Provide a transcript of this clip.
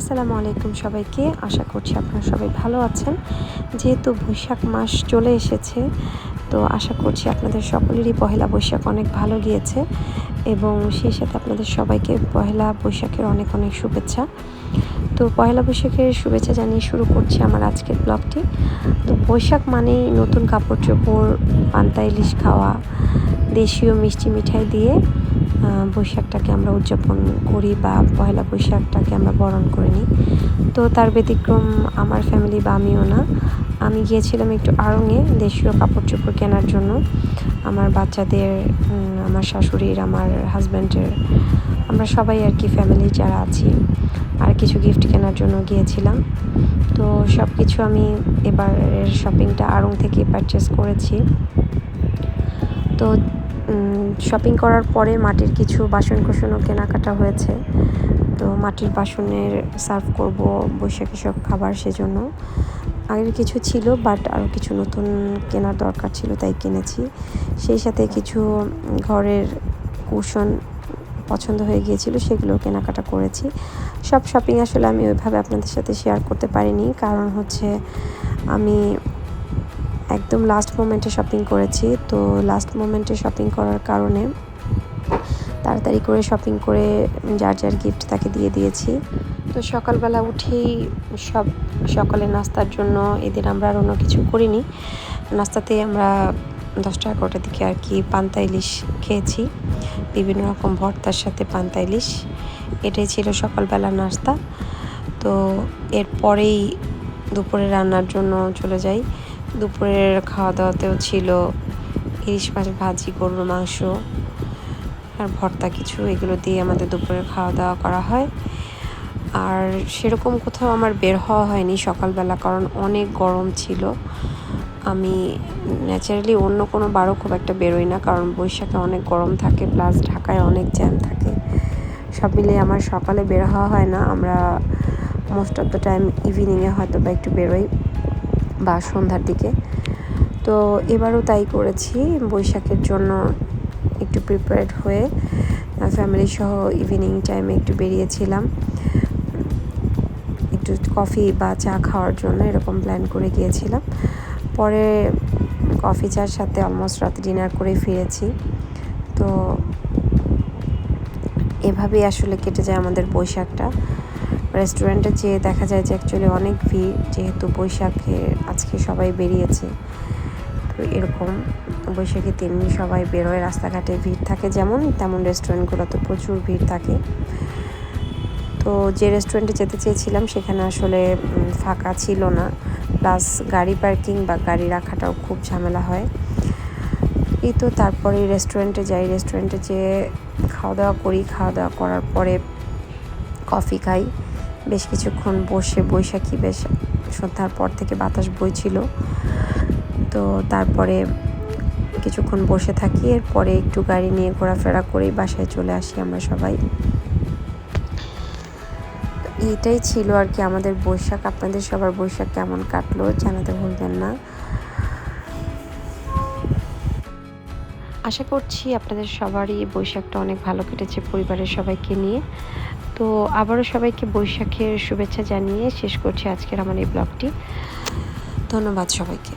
আসসালামু আলাইকুম সবাইকে। আশা করছি আপনারা সবাই ভালো আছেন। যেহেতু বৈশাখ মাস চলে এসেছে, তো আশা করছি আপনাদের সকলেরই পহেলা বৈশাখ অনেক ভালো গিয়েছে এবং সেই সাথে আপনাদের সবাইকে পহেলা বৈশাখের অনেক অনেক শুভেচ্ছা। তো পহেলা বৈশাখের শুভেচ্ছা জানিয়ে শুরু করছি আমার আজকের ব্লগটি। তো বৈশাখ মানেই নতুন কাপড় চোপড়, পান্তা ইলিশ খাওয়া, দেশীয় মিষ্টি মিঠাই দিয়ে বৈশাখটাকে আমরা উদযাপন করি বা পহেলা বৈশাখটাকে আমরা বরণ করে নিই। তো তার ব্যতিক্রম আমার ফ্যামিলি বা আমিও না। আমি গিয়েছিলাম একটু আড়ংয়ে দেশীয় কাপড় চোপড় কেনার জন্য। আমার বাচ্চাদের, আমার শাশুড়ির, আমার হাজব্যান্ডের, আমরা সবাই আর কি ফ্যামিলি যারা আছি আর কিছু গিফট কেনার জন্য গিয়েছিলাম। তো সব কিছু আমি এবারের শপিংটা আড়ং থেকে পারচেস করেছি। তো শপিং করার পরে মাটির কিছু বাসন কোসনও কেনাকাটা হয়েছে। তো মাটির বাসনের সার্ভ করব বৈশাখী সব খাবার, সেজন্য আগের কিছু ছিল বাট আরও কিছু নতুন কেনার দরকার ছিল, তাই কিনেছি। সেই সাথে কিছু ঘরের কুশন পছন্দ হয়ে গিয়েছিল, সেগুলো কেনাকাটা করেছি। সব শপিং আসলে আমি ওইভাবে আপনাদের সাথে শেয়ার করতে পারিনি, কারণ হচ্ছে আমি একদম লাস্ট মোমেন্টে শপিং করেছি। তো লাস্ট মোমেন্টে শপিং করার কারণে তাড়াতাড়ি করে শপিং করে যার যার গিফট তাকে দিয়ে দিয়েছি। তো সকালবেলা উঠেই সকালে নাস্তার জন্য এদিন আমরা আর অন্য কিছু করিনি। নাস্তাতেই আমরা 10টা-11টার দিকে আর কি পান্তা ইলিশ খেয়েছি, বিভিন্ন রকম ভর্তার সাথে পান্তা ইলিশ। এটাই ছিল সকালবেলার নাস্তা। তো এরপরেই দুপুরে রান্নার জন্য চলে যাই। দুপুরের খাওয়া দাওয়াতেও ছিল ইলিশ মাছ ভাজি, গরুর মাংস আর ভর্তা কিছু, এগুলো দিয়ে আমাদের দুপুরে খাওয়া দাওয়া করা হয়। আর সেরকম কোথাও আমার বের হওয়া হয়নি সকালবেলা, কারণ অনেক গরম ছিল। আমি ন্যাচারালি অন্য কোনো বারও খুব একটা বেরোই না, কারণ বৈশাখে অনেক গরম থাকে, প্লাস ঢাকায় অনেক জ্যাম থাকে। সব মিলিয়ে আমার সকালে বের হওয়া হয় না। আমরা মোস্ট অফ দ্য টাইম ইভিনিংয়ে হয়তো বা একটু বেরোই বা সন্ধ্যার দিকে। তো এবারও তাই করেছি, বৈশাখের জন্য একটু প্রিপেয়ার্ড হয়ে ফ্যামিলি সহ ইভিনিং টাইমে একটু বেরিয়েছিলাম, একটু কফি বা চা খাওয়ার জন্য এরকম প্ল্যান করে গিয়েছিলাম। পরে কফি চার সাথে অলমোস্ট রাতে ডিনার করে ফিরেছি। তো এভাবেই আসলে কেটে যায় আমাদের বৈশাখটা। রেস্টুরেন্টে যেয়ে দেখা যায় যে অ্যাকচুয়ালি অনেক ভিড়, যেহেতু বৈশাখে আজকে সবাই বেরিয়েছে। তো এরকম বৈশাখী 3 দিন সবাই বেরোয়, রাস্তাঘাটে ভিড় থাকে যেমন, তেমন রেস্টুরেন্টগুলোতে প্রচুর ভিড় থাকে। তো যে রেস্টুরেন্টে যেতে চেয়েছিলাম সেখানে আসলে ফাঁকা ছিল না, প্লাস গাড়ি পার্কিং বা গাড়ি রাখাটাও খুব ঝামেলা হয়। এই তো তারপরে রেস্টুরেন্টে যাই, রেস্টুরেন্টে যেয়ে খাওয়া দাওয়া করি। খাওয়া দাওয়া করার পরে কফি খাই, বেশ কিছুক্ষণ বসে, বৈশাখী বেশ সন্ধ্যার পর থেকে বাতাস বইছিল। তো তারপরে কিছুক্ষণ বসে থাকি, এরপরে একটু গাড়ি নিয়ে ঘোরাফেরা করেই বাসায় চলে আসি আমরা সবাই। এইটাই ছিল আর কি আমাদের বৈশাখ। আপনাদের সবার বৈশাখ কেমন কাটলো জানাতে ভুলবেন না। আশা করছি আপনাদের সবারই বৈশাখটা অনেক ভালো কেটেছে পরিবারের সবাইকে নিয়ে। তো আবারও সবাইকে বৈশাখের শুভেচ্ছা জানিয়ে শেষ করছি আজকের আমার এই ব্লগটি। ধন্যবাদ সবাইকে।